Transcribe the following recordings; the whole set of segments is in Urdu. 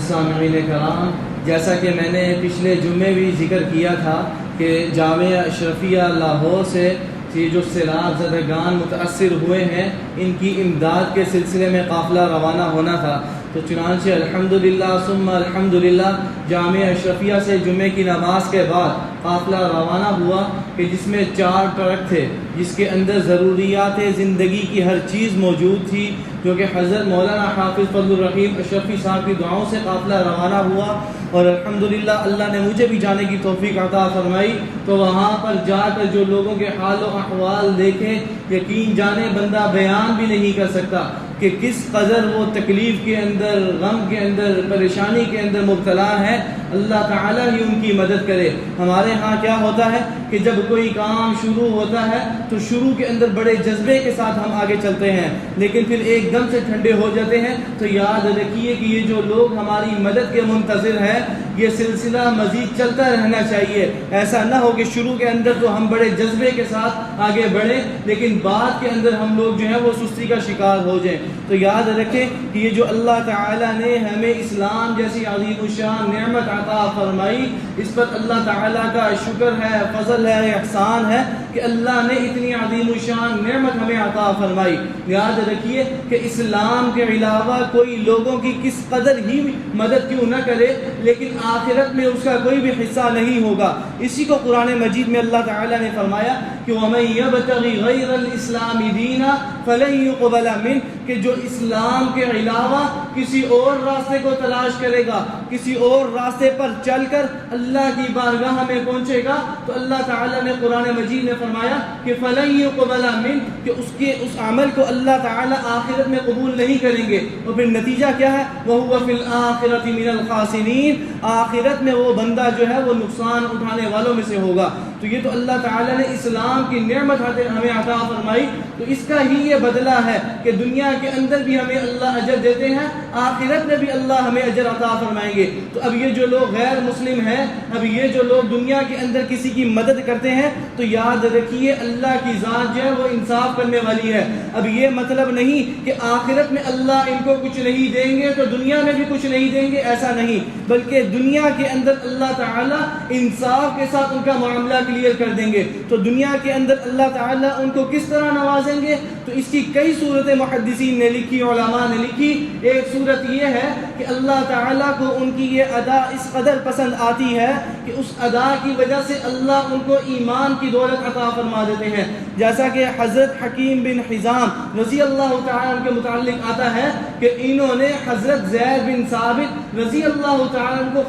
معزز سامعین کرام، جیسا کہ میں نے پچھلے جمعے بھی ذکر کیا تھا کہ جامعہ اشرفیہ لاہور سے یہ جو سیلاب زدگان متاثر ہوئے ہیں ان کی امداد کے سلسلے میں قافلہ روانہ ہونا تھا، تو چنانچہ الحمدللہ ثم الحمدللہ جامعہ اشرفیہ سے جمعے کی نماز کے بعد قافلہ روانہ ہوا کہ جس میں 4 ٹرک تھے، جس کے اندر ضروریات زندگی کی ہر چیز موجود تھی، جو کہ حضرت مولانا حافظ فضل الرحیم اشرفی صاحب کی دعاؤں سے قافلہ روانہ ہوا، اور الحمدللہ اللہ نے مجھے بھی جانے کی توفیق عطا فرمائی۔ تو وہاں پر جا کر جو لوگوں کے حال و احوال دیکھیں، یقین جانے بندہ بیان بھی نہیں کر سکتا کہ کس قدر وہ تکلیف کے اندر، غم کے اندر، پریشانی کے اندر مبتلا ہے۔ اللہ تعالیٰ ہی ان کی مدد کرے۔ ہمارے ہاں کیا ہوتا ہے کہ جب کوئی کام شروع ہوتا ہے تو شروع کے اندر بڑے جذبے کے ساتھ ہم آگے چلتے ہیں، لیکن پھر ایک دم سے ٹھنڈے ہو جاتے ہیں۔ تو یاد رکھیے کہ یہ جو لوگ ہماری مدد کے منتظر ہیں، یہ سلسلہ مزید چلتا رہنا چاہیے۔ ایسا نہ ہو کہ شروع کے اندر تو ہم بڑے جذبے کے ساتھ آگے بڑھیں، لیکن بعد کے اندر ہم لوگ جو ہیں وہ سستی کا شکار ہو جائیں۔ تو یاد رکھیں کہ یہ جو اللہ تعالیٰ نے ہمیں اسلام جیسی عظیم الشان نعمت عطا فرمائی، اس پر اللہ تعالیٰ کا شکر ہے، فضل ہے، احسان ہے کہ اللہ نے اتنی عظیم الشان نعمت ہمیں عطا فرمائی۔ یاد رکھیے کہ اسلام کے علاوہ کوئی لوگوں کی کس قدر ہی مدد کیوں نہ کرے، لیکن آخرت میں اس کا کوئی بھی حصہ نہیں ہوگا۔ اسی کو قرآن مجید میں اللہ تعالیٰ نے فرمایا کہ وَمَن يَبْتَغِ غَيْرَ الْإِسْلَامِ دِينًا فَلَن يُقْبَلَ مِنْهُ، کہ جو اسلام کے علاوہ کسی اور راستے کو تلاش کرے گا، کسی اور راستے پر چل کر اللہ کی بارگاہ میں پہنچے گا، تو اللہ تعالیٰ نے قرآن مجید میں فرمایا کہ فَلَن يُقْبَلَ مِنْهُ، کہ اس عمل کو اللہ تعالیٰ آخرت میں قبول نہیں کریں گے۔ اور پھر نتیجہ کیا ہے؟ وَهُوَ فِي الْآخِرَةِ مِنَ الْخَاسِرِينَ، آخرت میں وہ بندہ جو ہے وہ نقصان اٹھانے والوں میں سے ہوگا۔ تو یہ تو اللہ تعالیٰ نے اسلام کی نعمت ہمیں عطا فرمائی، تو اس کا ہی یہ بدلہ ہے کہ دنیا کے اندر بھی ہمیں اللہ اجر دیتے ہیں، آخرت میں بھی اللہ ہمیں اجر عطا فرمائیں گے۔ تو اب یہ جو لوگ غیر مسلم ہیں، اب یہ جو لوگ دنیا کے اندر کسی کی مدد کرتے ہیں، تو یاد رکھیے اللہ کی ذات جو ہے وہ انصاف کرنے والی ہے۔ اب یہ مطلب نہیں کہ آخرت میں اللہ ان کو کچھ نہیں دیں گے تو دنیا میں بھی کچھ نہیں دیں گے، ایسا نہیں، بلکہ دنیا کے اندر اللہ تعالیٰ انصاف کے ساتھ ان کا معاملہ کلیئر کر دیں گے۔ تو دنیا کے اندر اللہ تعالیٰ ان کو کس طرح نوازیں گے؟ تو اس کی کئی صورتیں محدثین نے لکھی، علماء نے لکھی۔ ایک صورت یہ ہے کہ اللہ تعالیٰ کو ان کی یہ ادا اس قدر پسند آتی ہے کہ اس ادا کی وجہ سے اللہ ان کو ایمان کی دولت عطا فرما دیتے ہیں، جیسا کہ حضرت حکیم بن حزام رضی اللہ تعالیٰ عنہ کے متعلق آتا ہے کہ انہوں نے حضرت زید بن ثابت رضی اللہ تعالیٰ عنہ کو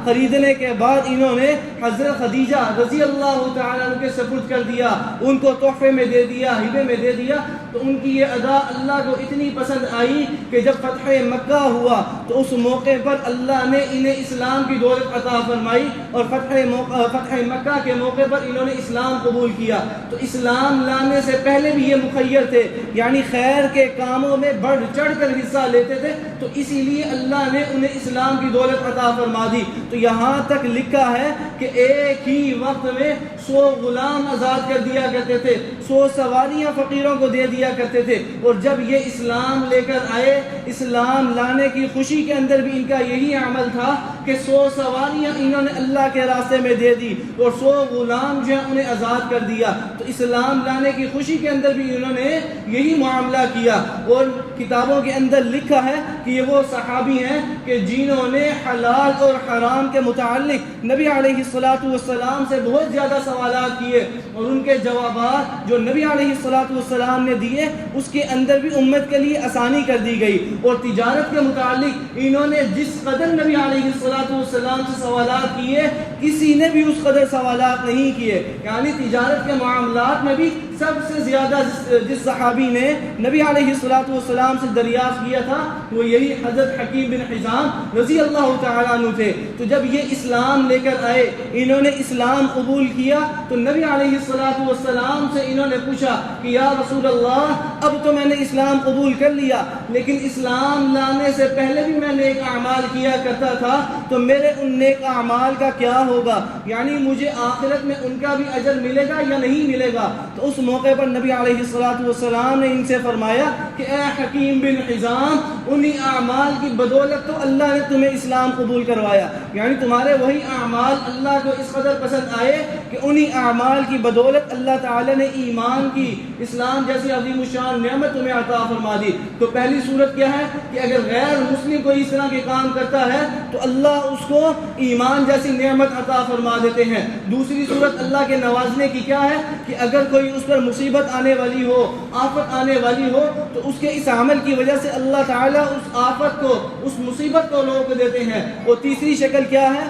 خریدنے کے بعد انہوں نے حضرت خدیجہ رضی اللہ تعالیٰ عنہ کے سپرد کر دیا، ان کو تحفے میں دے دیا، ہبے میں دے دیا۔ تو ان کی یہ ادا اللہ کو اتنی پسند آئی کہ جب فتح مکہ ہوا تو اس موقع پر اللہ نے انہیں اسلام کی دولت عطا فرمائی، اور فتح مکہ کے موقع پر انہوں نے اسلام قبول کیا۔ تو اسلام لانے سے پہلے بھی یہ مخیر تھے، یعنی خیر کے کاموں میں بڑھ چڑھ کر حصہ لیتے تھے، تو اسی لیے اللہ نے انہیں اسلام کی دولت عطا فرما دی۔ تو یہاں تک لکھا ہے کہ ایک ہی وقت میں 100 غلام آزاد کر دیا کرتے تھے، 100 سواریاں فقیروں کو دے دیا کرتے تھے۔ اور جب یہ اسلام لے کر آئے، اسلام لانے کی خوشی کے اندر بھی ان کا یہی عمل تھا کہ 100 سواریاں انہوں نے اللہ کے راستے میں دے دی اور 100 غلام جو ہے انہیں آزاد کر دیا۔ تو اسلام لانے کی خوشی کے اندر بھی انہوں نے یہی معاملہ کیا۔ اور کتابوں کے اندر لکھا ہے کہ یہ وہ صحابی ہیں کہ جنہوں نے حلال اور حرام کے متعلق نبی علیہ السلام سے بہت زیادہ سوالات کیے، اور ان کے جوابات جو نبی علیہ السلام نے دیے اس کے اندر بھی امت کے لیے آسانی کر دی گئی۔ اور تجارت کے متعلق انہوں نے جس قدر نبی علیہ السلام سے سوالات کیے، کسی نے بھی اس قدر سوالات نہیں کیے۔ یعنی تجارت کے معاملات میں بھی سب سے زیادہ جس صحابی نے نبی علیہ السلام سے دریافت کیا تھا وہ یہی حضرت حکیم بن حزام رضی اللہ تعالیٰ عنہ تھے۔ تو جب یہ اسلام لے کر آئے، انہوں نے اسلام قبول کیا، تو نبی علیہ السلام سے انہوں نے پوچھا کہ یا رسول اللہ، اب تو میں نے اسلام قبول کر لیا، لیکن اسلام لانے سے پہلے بھی میں نیک اعمال کیا کرتا تھا، تو میرے ان نیک اعمال کا کیا ہوگا؟ یعنی مجھے آخرت میں ان کا بھی اجر ملے گا یا نہیں ملے گا؟ تو اس موقع پر نبی علیہ السلام نے ان سے فرمایا کہ اے حکیم بن حزام، انہی اعمال کی بدولت تو اللہ نے تمہیں اسلام قبول کروایا، یعنی تمہارے وہی اعمال اللہ کو اس قدر پسند آئے کہ انہی اعمال کی بدولت اللہ تعالی نے ایمان کی، اسلام جیسی عظیم الشان نعمت تمہیں عطا فرما دی۔ تو پہلی صورت کیا ہے کہ اگر غیر مسلم کوئی اس طرح کے کام کرتا ہے تو اللہ اس کو ایمان جیسی نعمت عطا فرما دیتے ہیں۔ دوسری صورت اللہ کے نوازنے کی کیا ہے کہ اگر کوئی اس پر مصیبت آنے والی ہو، آفت آنے والی ہو، تو اس کے اس عمل کی وجہ سے اللہ تعالیٰ اس آفت کو، اس مصیبت کو روک دیتے ہیں۔ اور تیسری شکل کیا ہے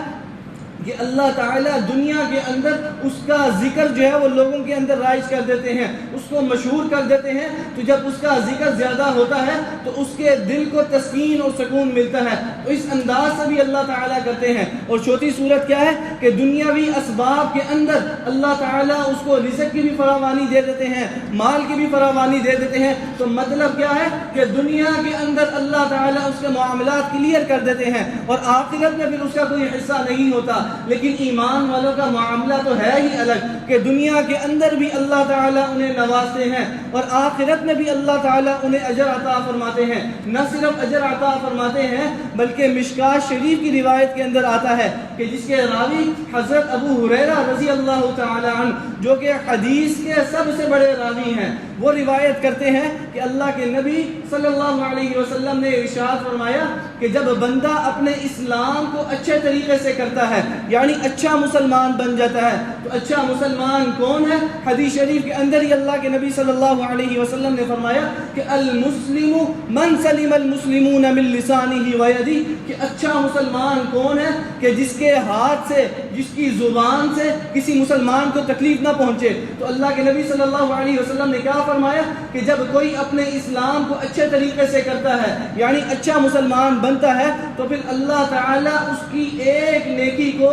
کہ اللہ تعالیٰ دنیا کے اندر اس کا ذکر جو ہے وہ لوگوں کے اندر رائج کر دیتے ہیں، اس کو مشہور کر دیتے ہیں۔ تو جب اس کا ذکر زیادہ ہوتا ہے تو اس کے دل کو تسکین اور سکون ملتا ہے، تو اس انداز سے بھی اللہ تعالیٰ کرتے ہیں۔ اور چوتھی صورت کیا ہے کہ دنیاوی اسباب کے اندر اللہ تعالیٰ اس کو رزق کی بھی فراوانی دے دیتے ہیں، مال کی بھی فراوانی دے دیتے ہیں۔ تو مطلب کیا ہے کہ دنیا کے اندر اللہ تعالیٰ اس کے معاملات کلیئر کر دیتے ہیں، اور آخرت میں پھر اس کا کوئی حصہ نہیں ہوتا۔ لیکن ایمان والوں کا معاملہ تو ہے ہی الگ کہ دنیا کے اندر بھی اللہ تعالیٰ انہیں نوازتے ہیں، اور آخرت میں بھی اللہ تعالیٰ انہیں اجر عطا فرماتے ہیں۔ نہ صرف اجر عطا فرماتے ہیں بلکہ مشکات شریف کی روایت کے اندر آتا ہے کہ جس کے راوی حضرت ابو ہریرہ رضی اللہ تعالی عنہ، جو کہ حدیث کے سب سے بڑے راوی ہیں، وہ روایت کرتے ہیں کہ اللہ کے نبی صلی اللہ علیہ وسلم نے ارشاد فرمایا کہ جب بندہ اپنے اسلام کو اچھے طریقے سے کرتا ہے، یعنی اچھا مسلمان بن جاتا ہے، تو اچھا مسلمان کون ہے؟ حدیث شریف کے اندر ہی اللہ کے نبی صلی اللہ علیہ وسلم نے فرمایا کہ المسلم من سلم المسلمون من لسانہ ویدہ، کہ اچھا مسلمان کون ہے کہ جس کے ہاتھ سے، جس کی زبان سے کسی مسلمان کو تکلیف نہ پہنچے۔ تو اللہ کے نبی صلی اللہ علیہ وسلم نے کیا فرمایا کہ جب کوئی اپنے اسلام کو اچھے طریقے سے کرتا ہے، یعنی اچھا مسلمان بنتا ہے، تو پھر اللہ تعالیٰ اس کی ایک نیکی کو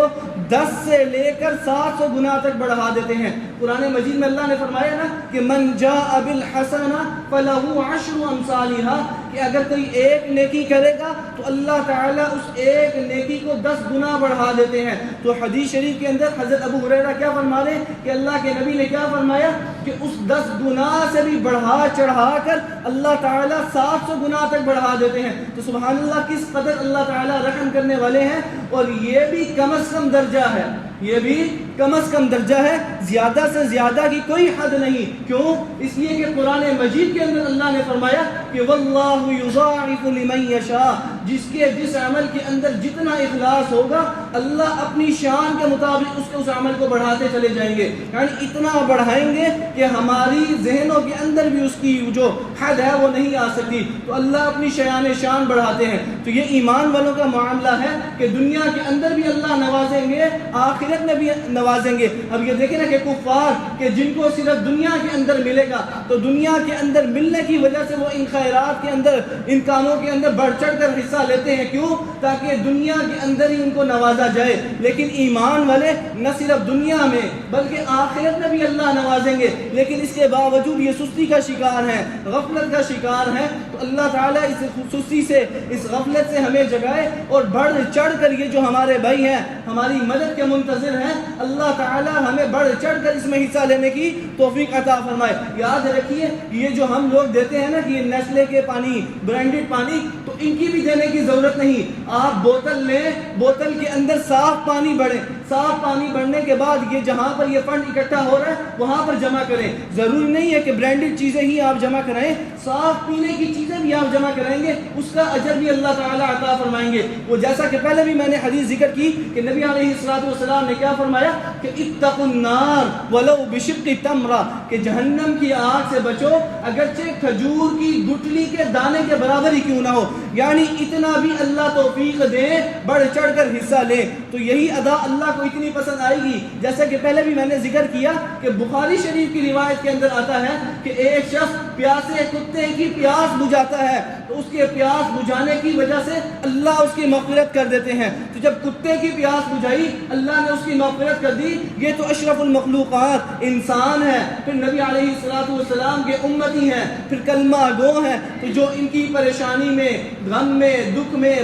10 سے لے کر 700 گنا تک بڑھا دیتے ہیں۔ قرآن مجید میں اللہ نے فرمایا نا کہ من جاء بالحسنہ فلہ عشر امثالھا، کہ اگر کوئی ایک نیکی کرے گا تو اللہ تعالیٰ اس ایک نیکی کو 10 گنا بڑھا دیتے ہیں۔ تو حدیث شریف کے اندر حضرت ابو ہریرہ کیا فرما رہے ہیں کہ اللہ کے نبی نے کیا فرمایا کہ اس 10 گنا سے بھی بڑھا چڑھا کر اللہ تعالیٰ 700 گنا تک بڑھا دیتے ہیں۔ تو سبحان اللہ، کس قدر اللہ تعالیٰ رحم کرنے والے ہیں۔ اور یہ بھی کم از کم درجہ ہے، یہ بھی کم از کم درجہ ہے، زیادہ سے زیادہ کی کوئی حد نہیں۔ کیوں؟ اس لیے کہ قرآن مجید کے اندر اللہ نے فرمایا کہ واللہ یضاعف لمن یشاء، جس عمل کے اندر جتنا اخلاص ہوگا اللہ اپنی شان کے مطابق اس عمل کو بڑھاتے چلے جائیں گے، یعنی اتنا بڑھائیں گے کہ ہماری ذہنوں کے اندر بھی اس کی جو حد ہے وہ نہیں آ سکتی۔ تو اللہ اپنی شان بڑھاتے ہیں۔ تو یہ ایمان والوں کا معاملہ ہے کہ دنیا کے اندر بھی اللہ نوازیں گے، آخرت میں بھی نوازیں گے۔ اب یہ دیکھیں نا کہ کفار کہ جن کو صرف دنیا کے اندر ملے گا، تو دنیا کے اندر ملنے کی وجہ سے وہ ان خیرات کے اندر، ان کاموں کے اندر بڑھ چڑھ کر حصہ لیتے ہیں۔ کیوں؟ تاکہ دنیا کے اندر ہی ان کو نوازا جائے۔ لیکن ایمان والے نہ صرف دنیا میں بلکہ آخرت میں بھی اللہ نوازیں گے، لیکن اس کے باوجود یہ سستی کا شکار ہیں، غفلت کا شکار ہیں۔ تو اللہ تعالیٰ اس سستی سے، اس غفلت سے ہمیں جگائے، اور بڑھ چڑھ کر یہ جو ہمارے بھائی ہیں، ہماری مدد کے منتظر ہیں، اللہ تعالیٰ ہمیں بڑھ چڑھ کر اس میں حصہ لینے کی توفیق عطا فرمائے۔ یاد رکھیے یہ جو ہم لوگ دیتے ہیں نا کہ یہ نیسلے کے پانی، برانڈڈ پانی، تو ان کی بھی دینے کی ضرورت نہیں۔ آپ بوتل لیں، بوتل کے اندر صاف پانی بڑھیں، صاف پانی بڑھنے کے بعد یہ جہاں پر یہ فنڈ اکٹھا ہو رہا ہے وہاں پر جمع کریں۔ ضروری نہیں ہے کہ برانڈڈ چیزیں ہی آپ جمع کرائیں، صاف پینے کی چیزیں بھی آپ جمع کرائیں گے، اس کا اجر بھی اللہ تعالیٰ عطا فرمائیں گے۔ وہ جیسا کہ پہلے بھی میں نے حدیث ذکر کی کہ نبی علیہ السلام نے کیا فرمایا کہ اتقوا النار ولو بشق تمرہ، کہ جہنم کی آگ سے بچو اگرچہ کھجور کی گٹلی کے دانے کے برابر ہی کیوں نہ ہو، یعنی اتنا بھی اللہ توفیق دے، بڑھ چڑھ کر حصہ لے۔ تو یہی ادا اللہ کو اتنی پسند آئے گی، جیسا کہ پہلے بھی میں نے ذکر کیا کہ بخاری شریف کی روایت کے اندر آتا ہے کہ ایک شخص پیاسے کتے کی پیاس بجھاتا ہے، تو اس کے پیاس بجھانے کی وجہ سے اللہ اس کی مغفرت کر دیتے ہیں۔ تو جب کتے کی پیاس بجھائی اللہ نے اس کی مغفرت کر دی۔ یہ تو اشرف المخلوقات انسان ہے، پھر نبی علیہ السلام کے امتی ہیں، پھر کلمہ گو ہیں، تو جو ان کی پریشانی میں، غم میں، دکھ میں،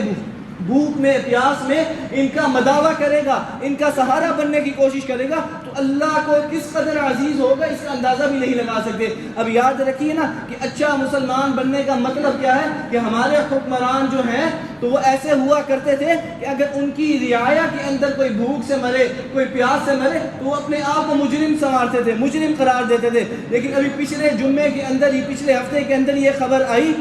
بھوک میں پیاس میں ان کا مداوع کرے گا، ان کا سہارا بننے کی کوشش کرے گا، تو اللہ کو کس قدر عزیز ہوگا اس کا اندازہ بھی نہیں لگا سکتے۔ اب یاد رکھیے نا کہ اچھا مسلمان بننے کا مطلب کیا ہے، کہ ہمارے حکمران جو ہیں تو وہ ایسے ہوا کرتے تھے کہ اگر ان کی رعایا کے اندر کوئی بھوک سے مرے، کوئی پیاس سے مرے، تو وہ اپنے آپ کو مجرم سمجھتے تھے، مجرم قرار دیتے تھے۔ لیکن ابھی پچھلے جمعے کے اندر، پچھلے ہفتے کے اندر یہ خبر آئی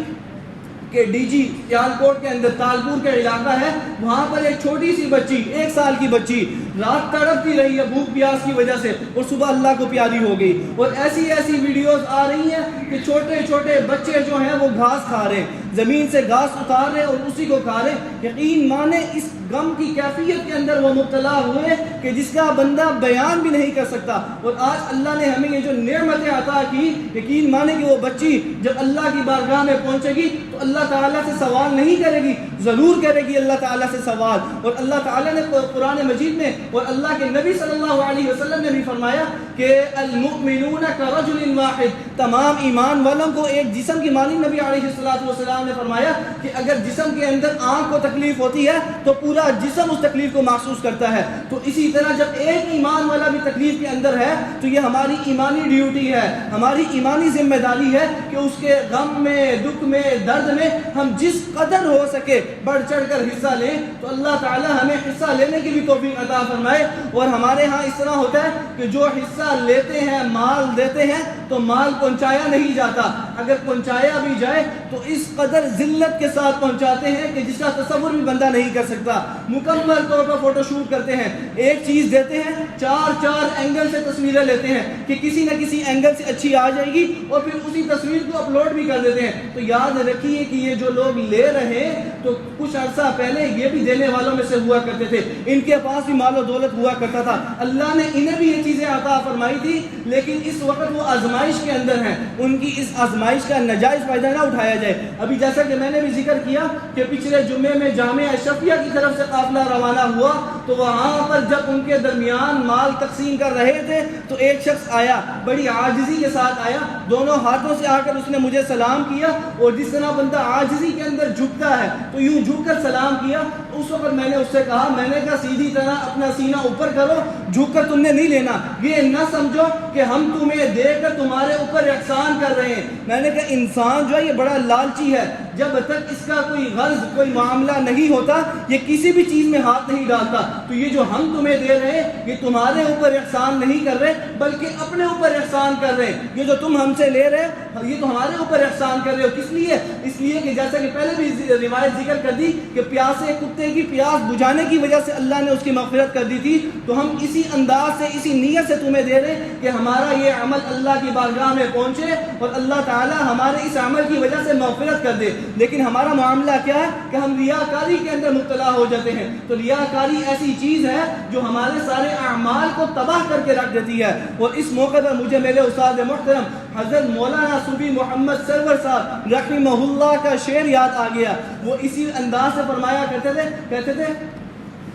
کہ ڈی جی سیالکوٹ کے اندر تالپور کا علاقہ ہے، وہاں پر ایک چھوٹی سی بچی، 1 سال کی بچی رات تڑپتی رہی ہے بھوک پیاس کی وجہ سے، اور صبح اللہ کو پیاری ہو گئی۔ اور ایسی ویڈیوز آ رہی ہیں کہ چھوٹے چھوٹے بچے جو ہیں وہ گھاس کھا رہے ہیں، زمین سے گھاس اتار رہے اور اسی کو کھا رہے۔ یقین مانے اس غم کی کیفیت کے اندر وہ مبتلا ہوئے کہ جس کا بندہ بیان بھی نہیں کر سکتا۔ اور آج اللہ نے ہمیں یہ جو نعمتیں عطا کی، یقین مانے کہ وہ بچی جب اللہ کی بارگاہ میں پہنچے گی تو اللہ تعالیٰ سے سوال نہیں کرے گی، ضرور کرے گی اللہ تعالیٰ سے سوال۔ اور اللہ تعالیٰ نے قرآن مجید میں اور اللہ کے نبی صلی اللہ علیہ وسلم نے بھی فرمایا کہ المؤمنون کرجل واحد، تمام ایمان والوں کو ایک جسم کی مانند نبی علیہ السلام نے فرمایا کہ اگر جسم کے اندر آنکھ کو تکلیف ہوتی ہے تو پورا جسم اس تکلیف کو محسوس کرتا ہے۔ تو اسی طرح جب ایک ایمان والا بھی تکلیف کے اندر ہے تو یہ ہماری ایمانی ڈیوٹی ہے، ہماری ایمانی ذمہ داری ہے کہ اس کے غم میں، دکھ میں، درد میں ہم جس قدر ہو سکے بڑھ چڑھ کر حصہ لیں، تو اللہ تعالی ہمیں حصہ لینے کی بھی توفیق عطا فرمائے۔ اور ہمارے ہاں اس طرح ہوتا ہے کہ جو حصہ لیتے ہیں، مال دیتے ہیں، تو مال پہنچایا نہیں جاتا، اگر پہنچایا بھی جائے تو اس قدر ذلت کے ساتھ پہنچاتے ہیں کہ جس کا تصور بھی بندہ نہیں کر سکتا۔ مکمل طور پر فوٹو شوٹ کرتے ہیں، ایک چیز دیتے ہیں، 4 اینگل سے تصویریں لیتے ہیں کہ کسی نہ کسی اینگل سے اچھی آ جائے گی، اور پھر اسی تصویر کو اپلوڈ بھی کر دیتے ہیں۔ تو یاد رکھیے کہ یہ جو لوگ لے رہے ہیں تو کچھ عرصہ پہلے یہ بھی دینے والوں میں سے ہوا کرتے تھے، ان کے پاس بھی مال و دولت ہوا کرتا تھا، اللہ نے انہیں بھی یہ چیزیں عطا فرمائی تھی، لیکن اس وقت وہ آزمائش کے اندر ہیں، ان کی اس آزمائش کا ناجائز فائدہ نہ اٹھایا جائے۔ ابھی جیسا کہ میں نے بھی ذکر کیا کہ پچھلے جمعے میں جامعہ اشرفیہ کی طرف سے قافلہ روانہ ہوا، تو وہاں پر جب ان کے درمیان مال تقسیم کر رہے تھے تو ایک شخص آیا، بڑی عاجزی کے ساتھ آیا، دونوں ہاتھوں سے آ کر اس نے مجھے سلام کیا، اور جس طرح بندہ عاجزی کے اندر جھکتا ہے تو یوں جھک کر سلام کیا۔ اس وقت میں نے اس سے کہا، میں نے کہا سیدھی طرح اپنا سینہ اوپر کرو، جھک کر تم نے نہیں لینا، یہ نہ سمجھو کہ ہم تمہیں دے کر تمہارے اوپر احسان کر رہے ہیں۔ میں نے کہا انسان جو ہے یہ بڑا لالچی ہے، جب تک اس کا کوئی غرض، کوئی معاملہ نہیں ہوتا یہ کسی بھی چیز میں ہاتھ نہیں ڈالتا۔ تو یہ جو ہم تمہیں دے رہے ہیں یہ تمہارے اوپر احسان نہیں کر رہے بلکہ اپنے اوپر احسان کر رہے ہیں، یہ جو تم ہم سے لے رہے ہو یہ تو ہمارے اوپر احسان کر رہے ہو۔ کس لیے؟ اس لیے کہ جیسا کہ پہلے بھی روایت ذکر کر دی کہ پیاسے کتے کی پیاس بجھانے کی وجہ سے اللہ نے اس کی مغفرت کر دی تھی، تو ہم اسی انداز سے، اسی نیت سے تمہیں دے رہے ہیں کہ ہمارا یہ عمل اللہ کی بارگاہ میں پہنچے اور اللہ تعالی ہمارے اس عمل کی وجہ سے مغفرت کر دے۔ لیکن ہمارا معاملہ کیا ہے کہ ہم ریاکاری کے اندر مبتلا ہو جاتے ہیں۔ تو ریاکاری ایسی چیز ہے جو ہمارے سارے اعمال کو تباہ کر کے رکھ دیتی ہے۔ اور اس موقع پر مجھے میرے استاد محترم حضرت مولانا صوفی محمد سرور صاحب رحمہ اللہ کا شعر یاد آ گیا۔ وہ اسی انداز سے فرمایا کرتے تھے، کہتے تھے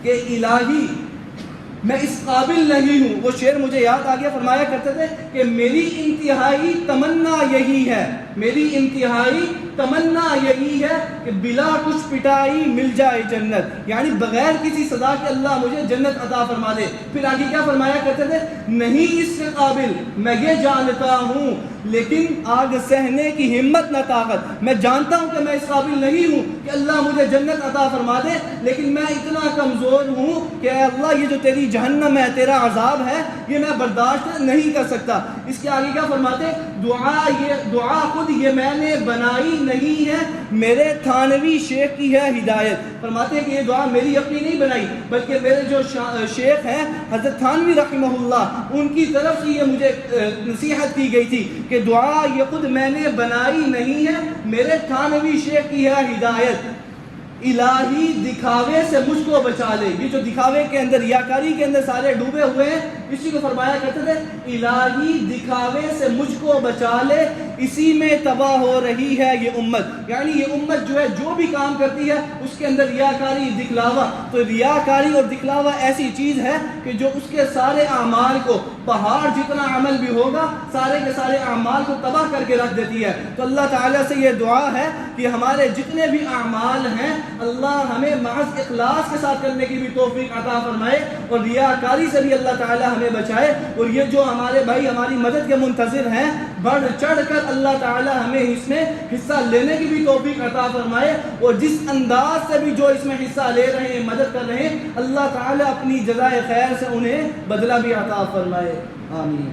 کہ الہی میں اس قابل نہیں ہوں، وہ شعر مجھے یاد آ گیا، فرمایا کرتے تھے کہ میری انتہائی تمنا یہی ہے، میری انتہائی تمنا یہی ہے کہ بلا کچھ پٹائی مل جائے جنت، یعنی بغیر کسی سزا کے اللہ مجھے جنت عطا فرما دے۔ پھر آگے کیا فرمایا کرتے تھے، نہیں اس کے قابل میں یہ جانتا ہوں لیکن آگ سہنے کی ہمت نہ طاقت، میں جانتا ہوں کہ میں اس قابل نہیں ہوں کہ اللہ مجھے جنت عطا فرما دے، لیکن میں اتنا کمزور ہوں کہ اے اللہ یہ جو تیری جہنم ہے، تیرا عذاب ہے، یہ میں برداشت نہیں کر سکتا۔ اس کے آگے کیا فرماتے، دعا خود یہ میں نے بنائی نہیں ہے، میرے تھانوی شیخ کی ہے ہدایت۔ فرماتے ہیں کہ یہ دعا میری اپنی نہیں بنائی بلکہ میرے جو شیخ ہیں حضرت تھانوی رحمہ اللہ، ان کی طرف سے یہ مجھے نصیحت کی گئی تھی کہ دعا یہ خود میں نے بنائی نہیں ہے، میرے تھانوی شیخ کی ہے ہدایت۔ الہی دکھاوے سے مجھ کو بچا لے، یہ جو دکھاوے کے اندر، ریاکاری کے اندر سارے ڈوبے ہوئے ہیں، اسی کو فرمایا کرتے تھے الہی دکھاوے سے مجھ کو بچا لے، اسی میں تباہ ہو رہی ہے یہ امت۔ یعنی یہ امت جو ہے جو بھی کام کرتی ہے اس کے اندر ریاکاری، دکھلاوا، تو ریاکاری اور دکھلاوا ایسی چیز ہے کہ جو اس کے سارے اعمال کو، پہاڑ جتنا عمل بھی ہوگا سارے کے سارے اعمال کو تباہ کر کے رکھ دیتی ہے۔ تو اللہ تعالیٰ سے یہ دعا ہے کہ ہمارے جتنے بھی اعمال ہیں اللہ ہمیں محض اخلاص کے ساتھ کرنے کی بھی توفیق عطا فرمائے اور ریاکاری سے بھی اللہ تعالی ہمیں بچائے. اور یہ جو ہمارے بھائی ہماری مدد کے منتظر ہیں, بڑھ چڑھ کر اللہ تعالی ہمیں اس میں حصہ لینے کی بھی توفیق عطا فرمائے, اور جس انداز سے بھی جو اس میں حصہ لے رہے ہیں, مدد کر رہے ہیں, اللہ تعالی اپنی جزائے خیر سے انہیں بدلہ بھی عطا فرمائے. آمین.